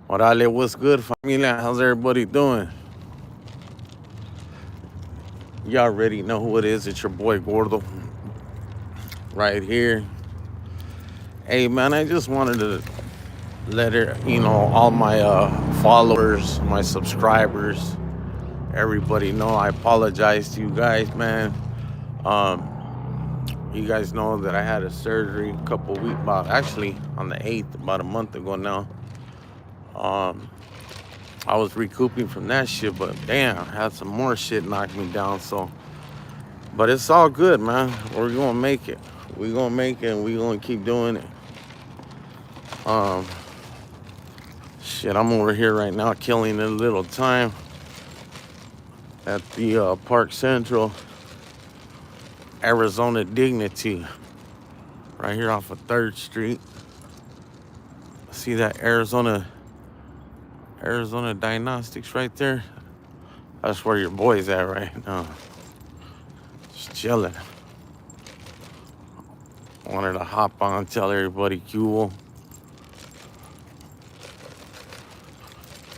Orale, what's good, familia? How's everybody doing? Y'all already know who it is. It's your boy Gordo right here. Hey, man, I just wanted to let all my followers, my subscribers, everybody know I apologize to you guys, man. Um, you guys know that I had a surgery a couple weeks, about actually on the 8th, about a month ago now. Um, I was recouping from that shit, but damn, I had some more shit knock me down, so. But it's all good, man. We're gonna make it. We're gonna make it and we're gonna keep doing it. Um, Shit, I'm over here right now killing a little time at the Park Central Arizona Dignity, right here off of 3rd Street. See that Arizona Diagnostics right there? That's where your boy's at right now. Just chilling. Wanted to hop on, tell everybody cool.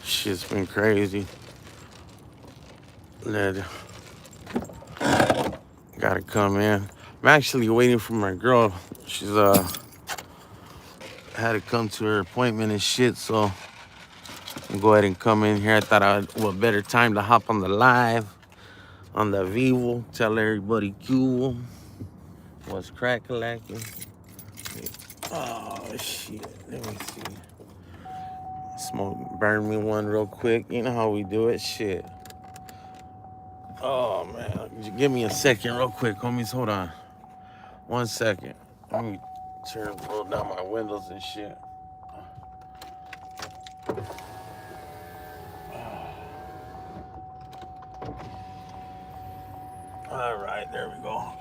Shit's been crazy. Let Gotta come in. I'm actually waiting for my girl. She's had to come to her appointment and shit, so I'll go ahead and come in here. I thought what better time to hop on the live on the Vivo, tell everybody cool what's crack-a-lacking. Oh shit. Let me see. Burn me one real quick. You know how we do it. Shit. Oh man. Give me a second real quick, homies. Hold on. 1 second. Let me roll down my windows and shit. All right, there we go.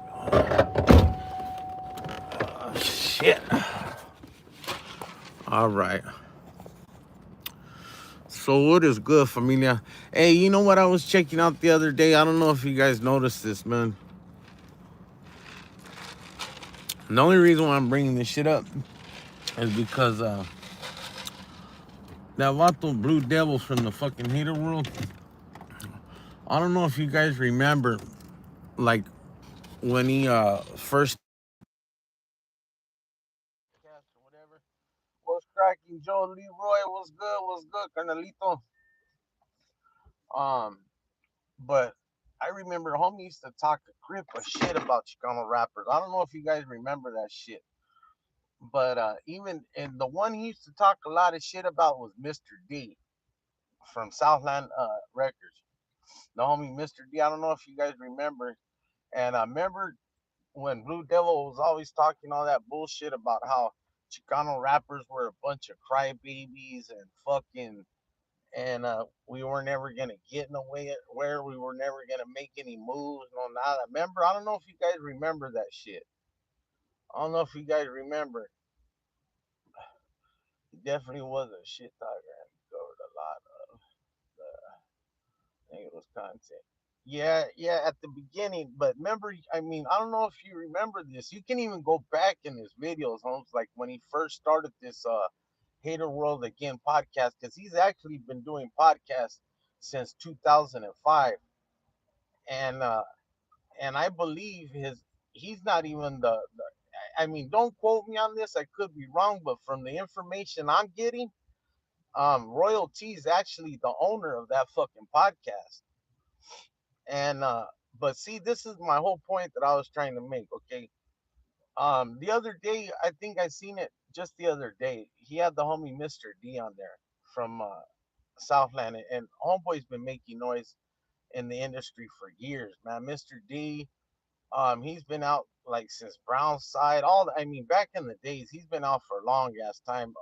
Shit. All right. So what is good, familia? Hey, you know what I was checking out the other day? I don't know if you guys noticed this, man. And the only reason why I'm bringing this shit up is because that Vato Blue Devils from the fucking hater world. I don't know if you guys remember, like when he first or whatever. What's cracking, Joe Leroy? What's good? What's good, Carnalito? Um, but I remember homie used to talk a grip of shit about Chicano rappers. I don't know if you guys remember that shit. But even and the one he used to talk a lot of shit about was Mr. D from Southland Records. The homie Mr. D. I don't know if you guys remember. And I remember when Blue Devil was always talking all that bullshit about how Chicano rappers were a bunch of crybabies and fucking and we were never gonna get in the way where we were never gonna make any moves and all that. Remember? I don't know if you guys remember that shit. I don't know if you guys remember. He definitely was a shit talker and he covered a lot of the English content. Yeah, yeah, at the beginning, but remember, I mean, I don't know if you remember this. You can even go back in his videos, Holmes, like when he first started this Hater World Again podcast, because he's actually been doing podcasts since 2005. And and I believe he's not even the I mean, don't quote me on this, I could be wrong, but from the information I'm getting, Royal T is actually the owner of that fucking podcast. And but see, this is my whole point that I was trying to make. Okay, the other day, I think I seen it just the other day. He had the homie Mr. D on there from Southland, and homeboy's been making noise in the industry for years, man. Mr. D, he's been out like since Brown Side. I mean, back in the days, he's been out for a long ass time.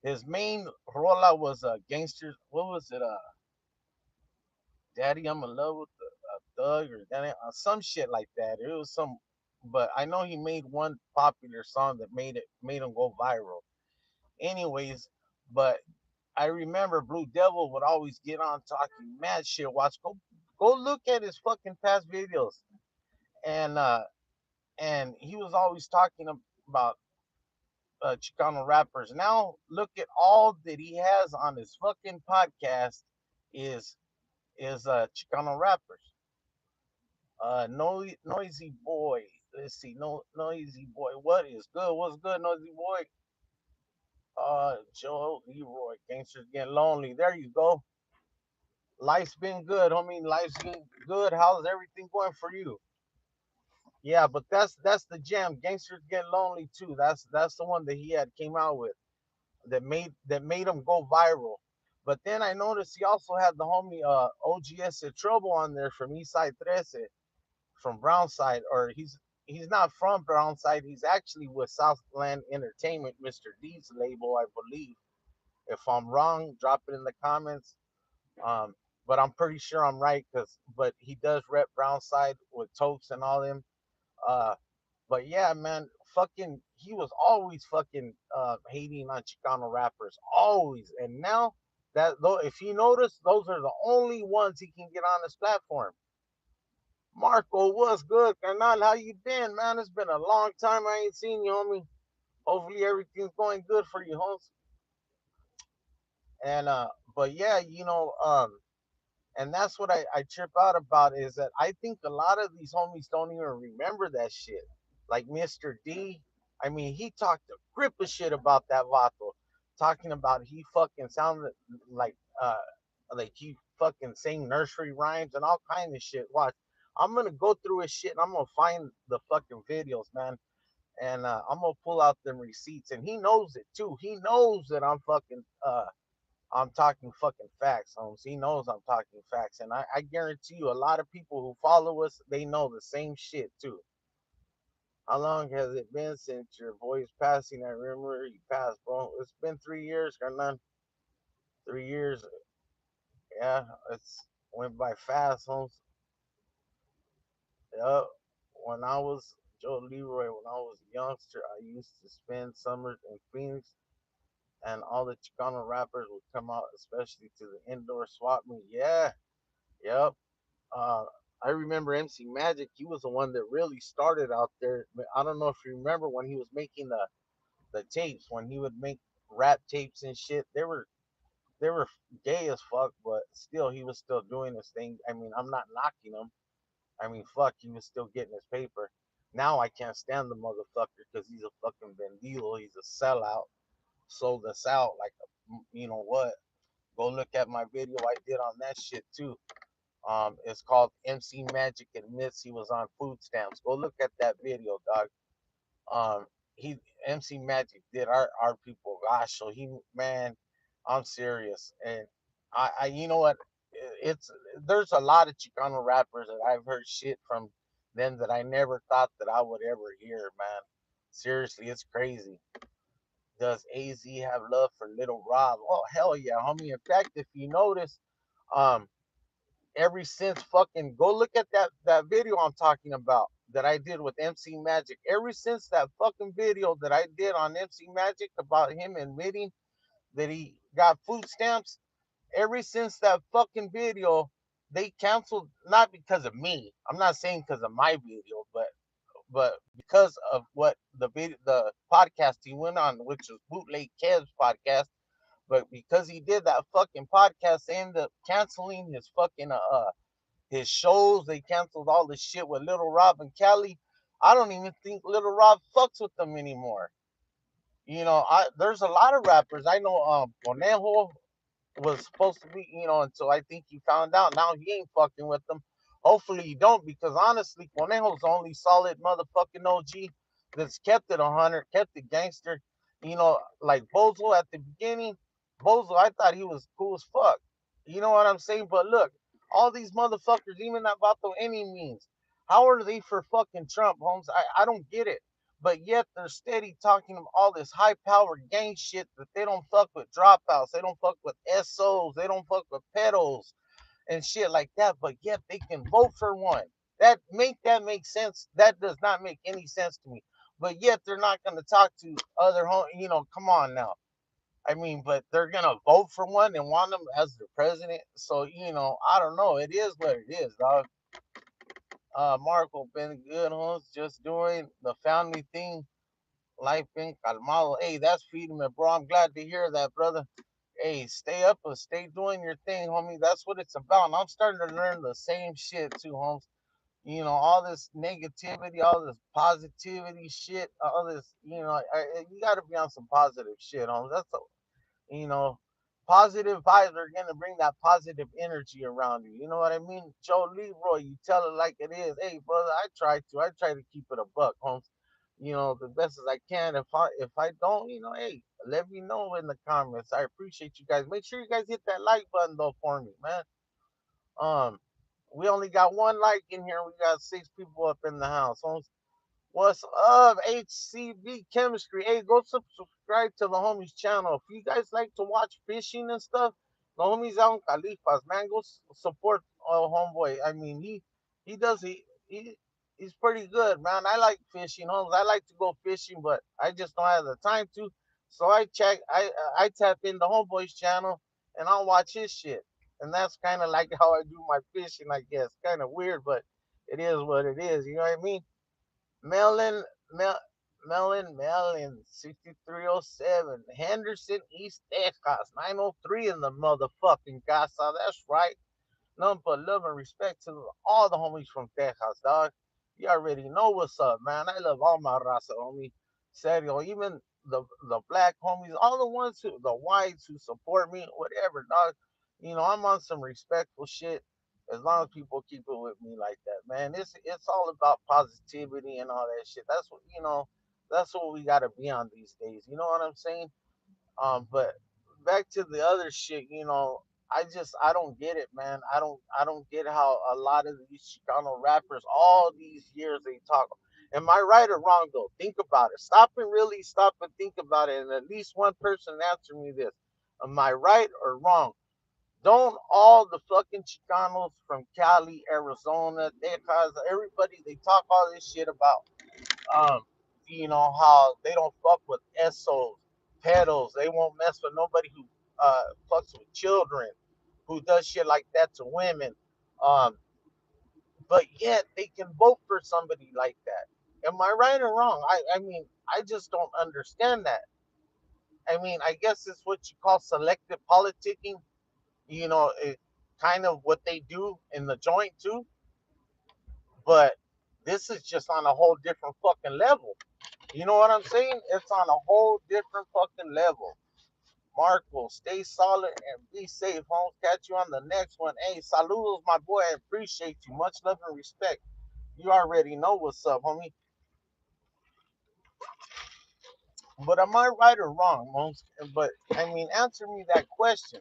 His main rola was gangsters. What was it? Daddy, I'm in love with the thug or Daddy, some shit like that. It was some, but I know he made one popular song that made him go viral. Anyways, but I remember Blue Devil would always get on talking mad shit. Go look at his fucking past videos, and and he was always talking about Chicano rappers. Now look at all that he has on his fucking podcast is Chicano rappers. Noisy boy. Let's see, no noisy boy. What is good? What's good, noisy boy? Joe Leroy. Gangsters getting lonely. There you go. Life's been good, homie. Life's been good. How's everything going for you? Yeah, but that's the jam. Gangsters get lonely too. That's the one that he had came out with that made him go viral. But then I noticed he also had the homie OGS Trouble on there from Eastside 13, from Brownside, or he's not from Brownside. He's actually with Southland Entertainment, Mr. D's label, I believe. If I'm wrong, drop it in the comments. Um, but I'm pretty sure I'm right but he does rep Brownside with Tokes and all them. Uh, but yeah, man, fucking, he was always fucking hating on Chicano rappers, always. And now that though, if you notice, those are the only ones he can get on this platform. Marco, what's good, carnal? How you been, man? It's been a long time I ain't seen you, homie. Hopefully everything's going good for you, homes. And but yeah, and that's what I trip out about is that I think a lot of these homies don't even remember that shit. Like Mr. D, I mean, he talked a grip of shit about that Vato, talking about he fucking sounded like uh like he fucking sang nursery rhymes and all kind of shit. Watch, I'm gonna go through his shit and I'm gonna find the fucking videos, man. And I'm gonna pull out them receipts, and he knows it too. He knows that I'm talking fucking facts, Holmes. He knows I'm talking facts. And I guarantee you, a lot of people who follow us, they know the same shit, too. How long has it been since your voice passing? I remember you passed, bro. It's been 3 years, Hernan. 3 years. Yeah, it's went by fast, Holmes. Yep. When I was Joe Leroy, when I was a youngster, I used to spend summers in Phoenix, and all the Chicano rappers would come out, especially to the indoor swap meet. Yeah, yep. uh, I remember MC Magic. He was the one that really started out there. I don't know if you remember when he was making the tapes, when he would make rap tapes and shit. They were gay as fuck, but still he was still doing his thing. I mean, I'm not knocking him. I mean, fuck, he was still getting his paper. Now I can't stand the motherfucker because he's a fucking vendido. He's a sellout. Sold us out like you know what? Go look at my video I did on that shit too. It's called MC Magic admits he was on food stamps. Go look at that video, dog. He MC Magic did our people. Gosh, so he man, I'm serious, and you know what? It's there's a lot of Chicano rappers that I've heard shit from them that I never thought that I would ever hear, man. Seriously, it's crazy. Does AZ have love for Little Rob? Oh hell yeah, homie. In fact, if you notice, um, ever since fucking go look at that video I'm talking about that I did with MC Magic. Ever since that fucking video that I did on MC Magic about him admitting that he got food stamps, ever since that fucking video, they canceled not because of me. I'm not saying because of my video, but because of what the podcast he went on, which was Bootleg Kev's podcast. But because he did that fucking podcast, they ended up canceling his shows. They canceled all this shit with Little Rob and Cali. I don't even think Little Rob fucks with them anymore. There's a lot of rappers. I know Conejo was supposed to be, until I think he found out. Now he ain't fucking with them. Hopefully he don't, because honestly, Conejo's the only solid motherfucking OG that's kept it 100, kept it gangster. Like Bozo at the beginning. Bozo, I thought he was cool as fuck. You know what I'm saying? But look, all these motherfuckers, even not about the any means, how are they for fucking Trump, Holmes? I don't get it. But yet they're steady talking of all this high powered gang shit that they don't fuck with dropouts, they don't fuck with SOs, they don't fuck with pedos and shit like that. But yet they can vote for one. That make sense? That does not make any sense to me. But yet they're not gonna talk to other home. Come on now. I mean, but they're gonna vote for one and want them as their president. So I don't know. It is what it is, dog. Marco been good, huh? Just doing the family thing. Life been calmado. Hey, that's feeding me, bro. I'm glad to hear that, brother. Hey, stay up and stay doing your thing, homie. That's what it's about. And I'm starting to learn the same shit too, homes. You know, all this negativity, all this positivity shit, all this, you got to be on some positive shit, homes. You know, positive vibes are gonna bring that positive energy around you. You know what I mean? Joe Leroy, you tell it like it is. Hey, brother, I try to keep it a buck, Holmes. You know, the best as I can. If I don't, hey, let me know in the comments. I appreciate you guys. Make sure you guys hit that like button though for me, man. Um, we only got one like in here. We got 6 people up in the house. Holmes. What's up, HCB Chemistry? Hey, go subscribe to the homies channel. If you guys like to watch fishing and stuff, the homies out in Califas, man, go support homeboy. I mean, he does he's pretty good, man. I like fishing, homes. I like to go fishing, but I just don't have the time to. So I tap in the homeboy's channel and I'll watch his shit, and that's kind of like how I do my fishing. I guess kind of weird, but it is what it is. You know what I mean? Melon, Mel, Melon, 6307. Henderson, East Texas, 903 in the motherfucking casa. That's right. Nothing but love and respect to all the homies from Texas, dog. You already know what's up, man. I love all my raza, homie. Serio, even the black homies, all the ones the whites who support me, whatever, dog. I'm on some respectful shit. As long as people keep it with me like that, man. It's all about positivity and all that shit. That's what. That's what we gotta be on these days. You know what I'm saying? But back to the other shit, I don't get it, man. I don't get how a lot of these Chicano rappers, all these years they talk. Am I right or wrong though? Think about it. Stop and think about it. And at least one person answer me this. Am I right or wrong? Don't all the fucking Chicanos from Cali, Arizona, Texas, everybody they talk all this shit about um, how they don't fuck with SOs, pedals. They won't mess with nobody who fucks with children, who does shit like that to women. Um, but yet they can vote for somebody like that. Am I right or wrong? I mean, I just don't understand that. I mean, I guess it's what you call selective politicking. It kind of what they do in the joint too. But this is just on a whole different fucking level. You know what I'm saying? It's on a whole different fucking level. Marco, stay solid and be safe, homes. Catch you on the next one. Hey, saludos, my boy. I appreciate you. Much love and respect. You already know what's up, homie. But am I right or wrong, Mons? But I mean, answer me that question.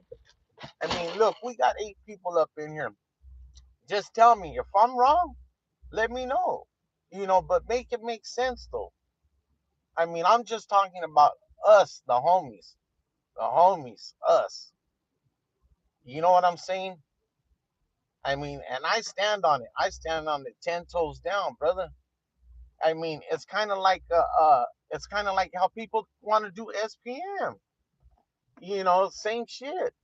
I mean, look, we got 8 people up in here. Just tell me if I'm wrong. Let me know. But make it make sense though. I mean, I'm just talking about us, the homies. The homies, us. You know what I'm saying? I mean, and I stand on it. I stand on it 10 toes down, brother. I mean, it's kind of like how people want to do SPM. Same shit.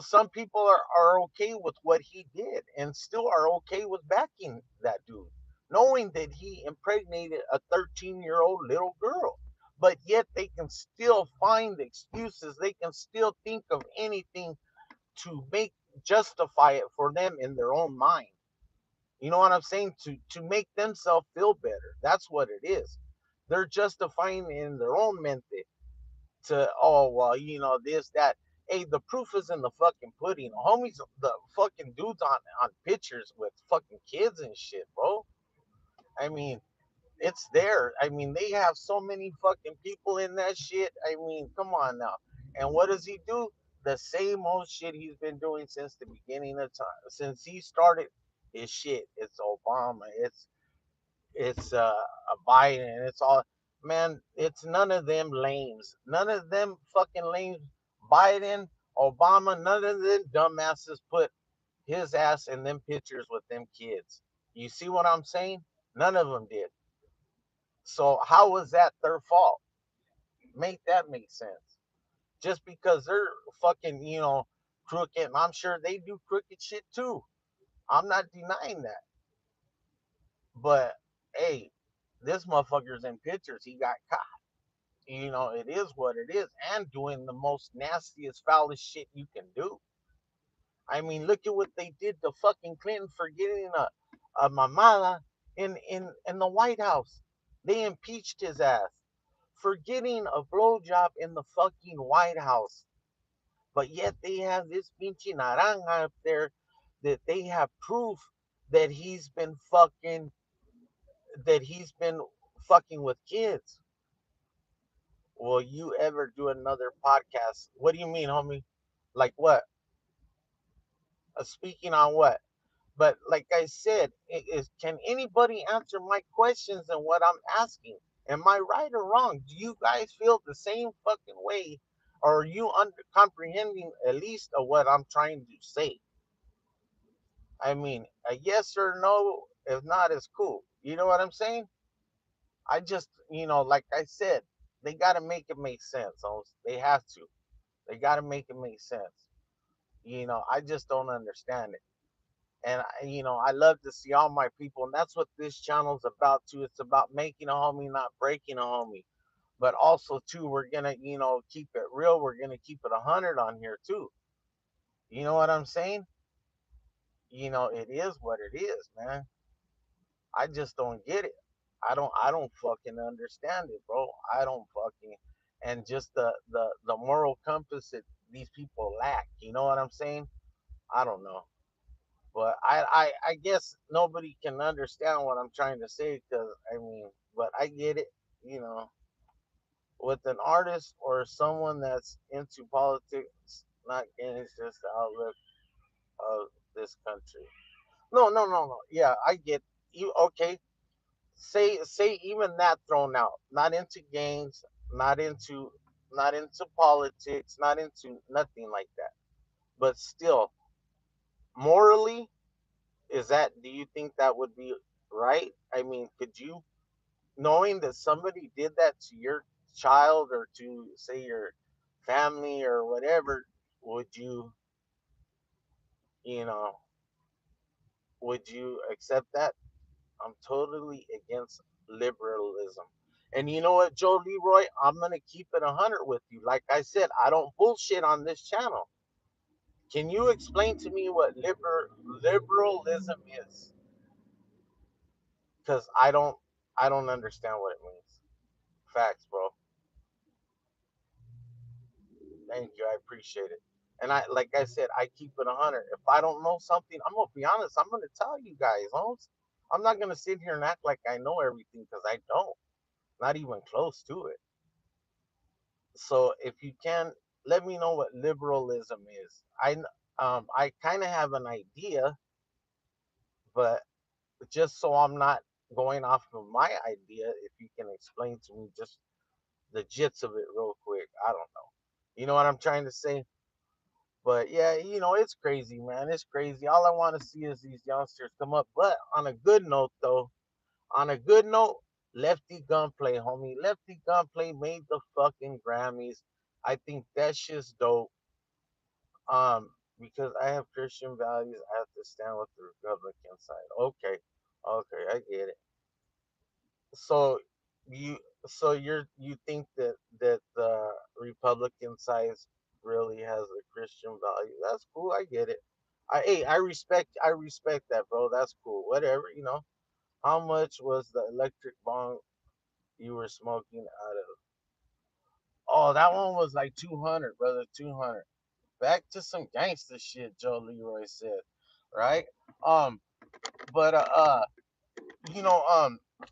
Some people are okay with what he did and still are okay with backing that dude, knowing that he impregnated a 13-year-old little girl. But yet they can still find excuses. They can still think of anything to make justify it for them in their own mind. You know what I'm saying? To make themselves feel better. That's what it is. They're justifying in their own mente to, oh well, this, that. Hey, the proof is in the fucking pudding. Homies, the fucking dudes on pictures with fucking kids and shit, bro. I mean, it's there. I mean, they have so many fucking people in that shit. I mean, come on now. And what does he do? The same old shit he's been doing since the beginning of time. Since he started his shit. It's Obama. It's Biden. It's all, man. It's none of them lames. None of them fucking lames. Biden, Obama. None of them dumbasses put his ass in them pictures with them kids. You see what I'm saying? None of them did. So how was that their fault? Make that make sense. Just because they're fucking, crooked, and I'm sure they do crooked shit too. I'm not denying that. But hey, This motherfucker's in pictures. He got caught. It is what it is, and doing the most nastiest, foulest shit you can do. I mean, look at what they did to fucking Clinton for getting a mamada in the White House. They impeached his ass for getting a blowjob in the fucking White House. But yet they have this pinche naranja up there that they have proof that that he's been fucking with kids. Will you ever do another podcast? What do you mean, homie? Like what? Speaking on what? But like I said, can anybody answer my questions and what I'm asking? Am I right or wrong? Do you guys feel the same fucking way? Or are you comprehending at least of what I'm trying to say? I mean, a yes or no, if not, it's cool. You know what I'm saying? I just, like I said, they got to make it make sense. They have to. They got to make it make sense. I just don't understand it. And I love to see all my people, and that's what this channel's about too. It's about making a homie, not breaking a homie. But also too, we're gonna, keep it real. We're gonna keep it 100 on here too. You know what I'm saying? It is what it is, man. I just don't get it. I don't fucking understand it, bro. I don't fucking and just the moral compass that these people lack. You know what I'm saying? I don't know. But I guess nobody can understand what I'm trying to say because I mean, but I get it, you know, with an artist or someone that's into politics, not against just the outlook of this country. No, no, no, no. Yeah, I get you. Okay, say even that thrown out. Not into games, not into not into politics, not into nothing like that. But still, morally, do you think that would be right? I mean, could you, knowing that somebody did that to your child or to say your family or whatever, would you, you know, would you accept that? I'm totally against liberalism. And you know what, Joe Leroy, I'm going to keep it 100 with you. Like I said, I don't bullshit on this channel. Can you explain to me what liberalism is? Cuz I don't understand what it means. Facts, bro. Thank you. I appreciate it. And like I said, I keep it 100. If I don't know something, I'm gonna be honest. I'm gonna tell you guys, Holmes. I'm not gonna sit here and act like I know everything because I don't. Not even close to it. So if you can, let me know what liberalism is. I kind of have an idea, but just so I'm not going off of my idea, if you can explain to me just the gist of it real quick. I don't know. You know what I'm trying to say? But yeah, it's crazy, man. It's crazy. All I want to see is these youngsters come up. But on a good note, though, on a good note, Lefty Gunplay, homie. Lefty Gunplay made the fucking Grammys. I think that shit's dope. Um, because I have Christian values, I have to stand with the Republican side. Okay, okay, I get it. So you, you think that the Republican side really has a Christian value? That's cool. I get it. I respect that, bro. That's cool. Whatever. How much was the electric bong you were smoking out of? Oh, that one was like 200, brother. 200. Back to some gangster shit, Joe Leroy said. Right? Um, but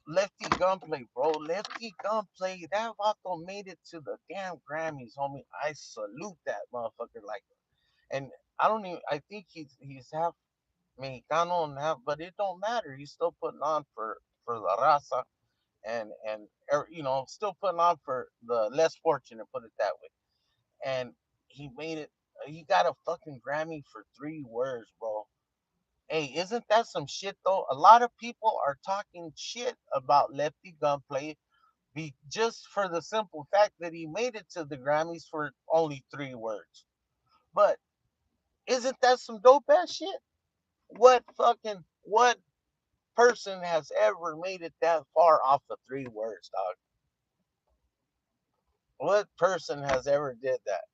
Lefty Gunplay, bro. Lefty Gunplay, that vato made it to the damn Grammys, homie. I salute that motherfucker. Like, and I don't even. I think he's half Mexicano and half, but it don't matter. He's still putting on for the raza and still putting on for the less fortunate. Put it that way. And he made it. He got a fucking Grammy for 3 words, bro. Hey, isn't that some shit though? A lot of people are talking shit about Lefty Gunplay just for the simple fact that he made it to the Grammys for only 3 words. But isn't that some dope ass shit? What person has ever made it that far off of 3 words, dog? What person has ever did that?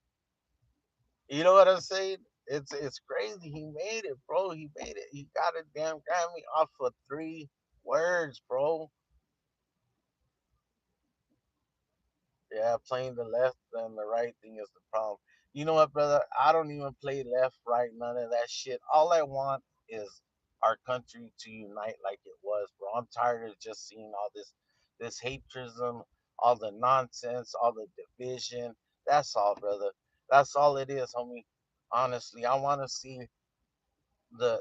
You know what I'm saying? It's crazy. He made it, bro. He made it. He got a damn Grammy off of 3 words, bro. Yeah, playing the left and the right thing is the problem. You know what, brother? I don't even play left, right, none of that shit. All I want is our country to unite like it was, bro. I'm tired of just seeing all this haterism, all the nonsense, all the division. That's all, brother. That's all it is, homie. Honestly, I want to see the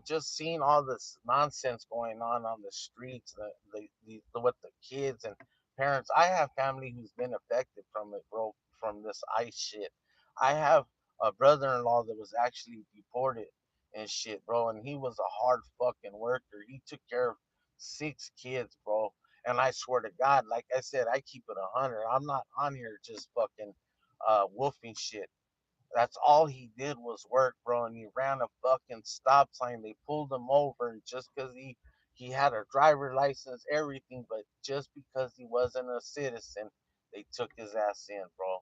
just seeing all this nonsense going on the streets, the with the kids and parents. I have family who's been affected from it, bro, from this ice shit. I have a brother-in-law that was actually deported and shit, bro, and he was a hard fucking worker. He took care of 6 kids, bro. And I swear to God, like I said, I keep it 100. I'm not on here just fucking wolfing shit. That's all he did was work, bro, and he ran a fucking stop sign. They pulled him over, and just because he had a driver license, everything, but just because he wasn't a citizen, they took his ass in, bro.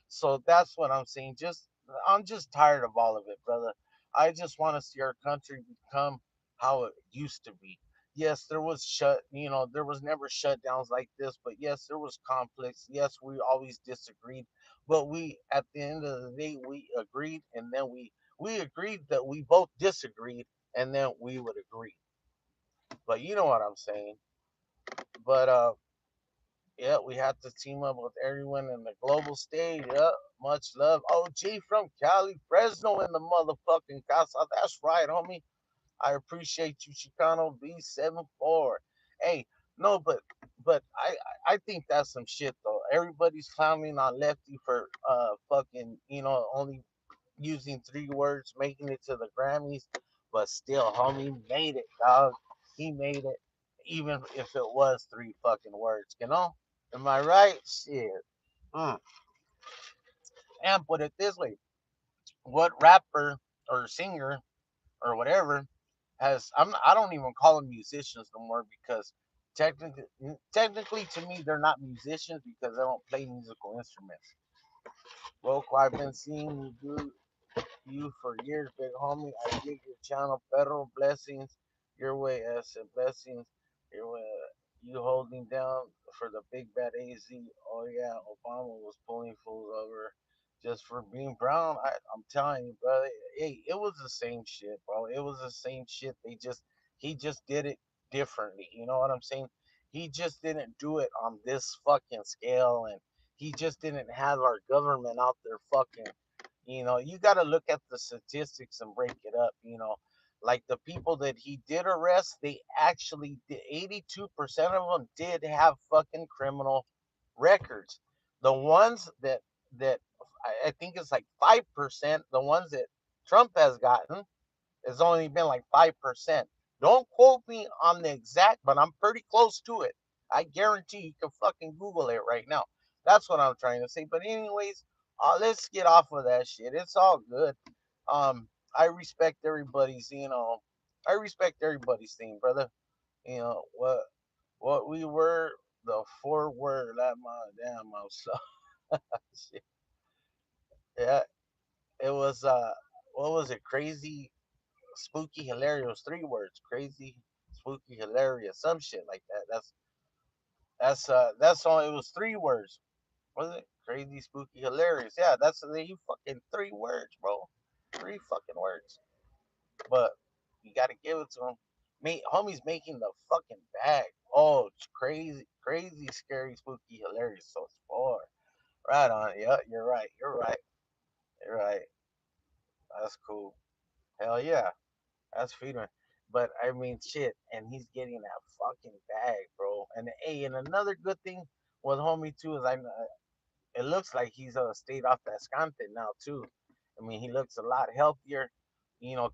So that's what I'm saying. I'm just tired of all of it, brother. I just want to see our country become how it used to be. Yes, there was never shutdowns like this, but yes, there was conflicts. Yes, we always disagreed, but we, at the end of the day, we agreed, and then we agreed that we both disagreed, and then we would agree. But you know what I'm saying. But yeah, we have to team up with everyone in the global stage. Yeah, much love. OG from Cali, Fresno in the motherfucking casa. That's right, homie. I appreciate you, Chicano B74. Hey, no, but I think that's some shit though. Everybody's clowning on Lefty for fucking only using 3 words, making it to the Grammys, but still, homie made it, dog. He made it, even if it was 3 fucking words, you know? Am I right? Shit. Mm. And put it this way: what rapper or singer or whatever I don't even call them musicians no more because technically to me they're not musicians because they don't play musical instruments. Loco, I've been seeing you for years, big homie. I dig your channel. Federal blessings your way, as blessings your way. You holding down for the big bad AZ. Oh yeah, Obama was pulling fools over just for being brown. I'm telling you, brother. Hey, it was the same shit, bro. It was the same shit. He just did it differently. You know what I'm saying? He just didn't do it on this fucking scale, and he just didn't have our government out there fucking. You got to look at the statistics and break it up. Like the people that he did arrest, they actually did 82% of them did have fucking criminal records. The ones that I think it's like 5%, the ones that Trump has gotten, it's only been like 5%. Don't quote me on the exact, but I'm pretty close to it. I guarantee you can fucking Google it right now. That's what I'm trying to say. But anyways, let's get off of that shit. It's all good. Um, I respect I respect everybody's thing, brother. What we were, the 4 word that my damn mouth. So shit. Yeah, it was what was it? Crazy, spooky, hilarious. 3 words. Crazy, spooky, hilarious. Some shit like that. That's all. It was 3 words. Was it crazy, spooky, hilarious? Yeah, that's you fucking 3 words, bro. 3 fucking words. But you gotta give it to him. Homie's making the fucking bag. Oh, it's crazy, crazy, scary, spooky, hilarious. So it's 4. Right on. Yeah, you're right. You're right. You're right. That's cool. Hell yeah. That's freedom. But I mean, shit, and he's getting that fucking bag, bro. And hey, and another good thing with homie too is it looks like he's stayed off that scante now too. I mean, he looks a lot healthier,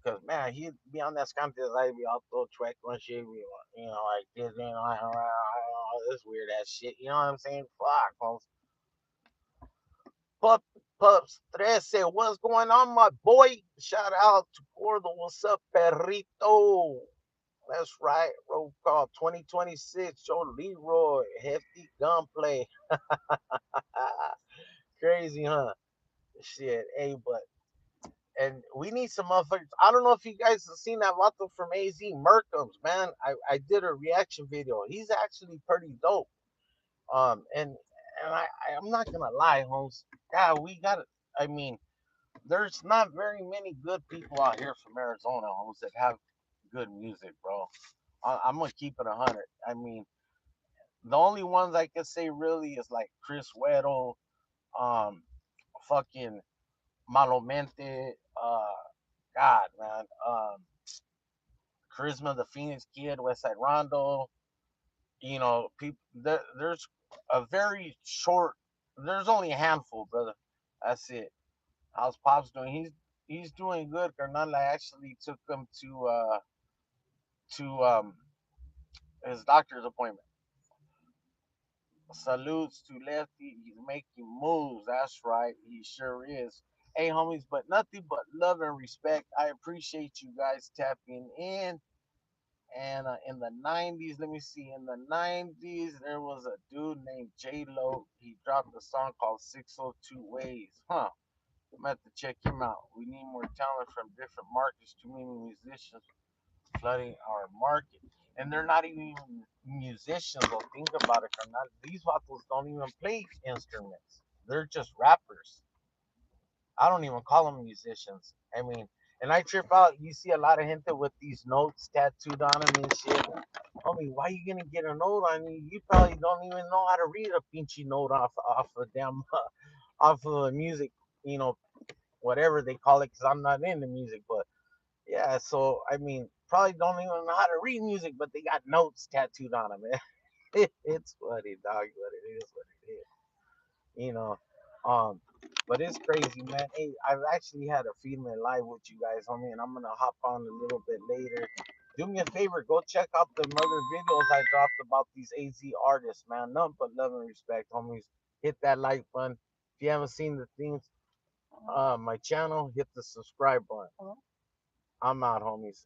cause man, he'd be on that scante like be all throw track and shit, like this, this weird ass shit. You know what I'm saying? Fuck, folks. Pup, Pups 13, what's going on, my boy? Shout out to Gordo. What's up, perrito? That's right. Roll call 2026. Joe Leroy. Hefty gunplay. Crazy, huh? Shit. Hey, but and we need some motherfuckers. I don't know if you guys have seen that vato from AZ Merkums, man. I did a reaction video. He's actually pretty dope. And I'm not gonna lie, Holmes. God, we got. I mean, there's not very many good people out here from Arizona, Holmes, that have good music, bro. I'm gonna keep it 100. I mean, the only ones I can say really is like Chris Weddle, um, fucking Malamente, God, man, Charisma, the Phoenix Kid, Westside Rondo. People. There's a very short. There's only a handful, brother. That's it. How's Pops doing? He's doing good. Carnal, I actually took him to his doctor's appointment. Salutes to Lefty. He's making moves. That's right. He sure is. Hey, homies, but nothing but love and respect. I appreciate you guys tapping in. And in the 90s, let me see, in the 90s, there was a dude named J Lo. He dropped a song called 602 Ways. Huh. I'm going to have to check him out. We need more talent from different markets. Too many musicians flooding our market. And they're not even musicians. Or think about it. They're not, these vatos don't even play instruments. They're just rappers. I don't even call them musicians. I mean, and I trip out. You see a lot of gente with these notes tattooed on them and shit. Homie, why you gonna get a note on you? You probably don't even know how to read a pinchy note off of damn off of the music, you know, whatever they call it. Because I'm not into music, but yeah. So I mean, probably don't even know how to read music, but they got notes tattooed on them. Man. It's funny, dog. But it is what it is. You know. Um, but it's crazy, man. Hey, I've actually had a feeling live with you guys, homie, and I'm gonna hop on a little bit later. Do me a favor, go check out the other videos I dropped about these AZ artists, man. Nothing but love and respect, homies. Hit that like button. If you haven't seen the things, my channel, hit the subscribe button. I'm out, homies.